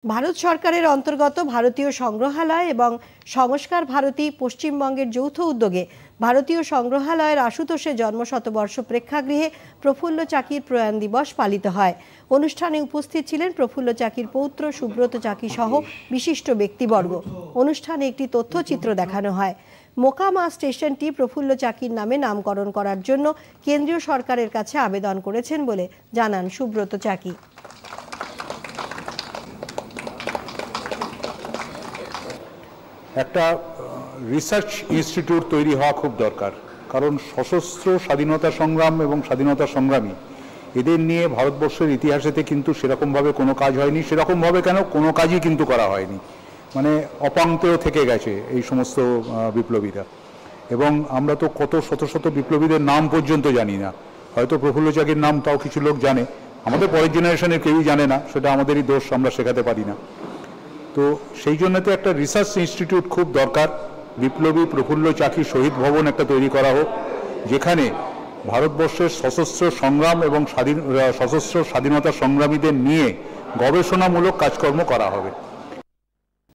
ভারত সরকারের অন্তর্গত ভারতীয় সংগ্রহালয় এবং সংস্কার ভারতী পশ্চিমবঙ্গের যৌথ উদ্যোগে ভারতীয় সংগ্রহালয়ের আশুতোষের জন্মশতবর্ষ প্রেক্ষাগৃহে প্রফুল্ল চাকির প্রয়াণ দিবস পালিত হয়। অনুষ্ঠানে উপস্থিত ছিলেন প্রফুল্ল চাকির পৌত্র সুব্রত চাকি সহ বিশিষ্ট ব্যক্তিবর্গ। অনুষ্ঠানে একটি তথ্যচিত্র দেখানো হয়। মোকামা স্টেশনটি প্রফুল্ল চাকির নামে নামকরণ করার জন্য কেন্দ্রীয় সরকারের কাছে আবেদন করেছেন বলে জানান সুব্রত চাকি। একটা রিসার্চ ইনস্টিটিউট তৈরি হওয়া খুব দরকার, কারণ সশস্ত্র স্বাধীনতা সংগ্রাম এবং স্বাধীনতা সংগ্রামী এদের নিয়ে ভারতবর্ষের ইতিহাসেতে কিন্তু সেরকমভাবে কোনো কাজ হয়নি। সেরকমভাবে কেন, কোনো কাজই কিন্তু করা হয়নি, মানে অপাঙ্ক্তেয় থেকে গেছে এই সমস্ত বিপ্লবীরা। এবং আমরা তো কত শত শত বিপ্লবীদের নাম পর্যন্ত জানি না। হয়তো প্রফুল্ল চাকির নাম তাও কিছু লোক জানে, আমাদের পরের জেনারেশনের কেউই জানে না। সেটা আমাদেরই দোষ, আমরা শেখাতে পারি না। তো সেই জন্য তো একটা রিসার্চ ইনস্টিটিউট খুব দরকার। বিপ্লবী প্রফুল্ল চাকি শহীদ ভবন একটা তৈরি করা হোক, যেখানে ভারতবর্ষের সশস্ত্র সংগ্রাম এবং সশস্ত্র স্বাধীনতা সংগ্রামীদের নিয়ে গবেষণামূলক কাজকর্ম করা হবে।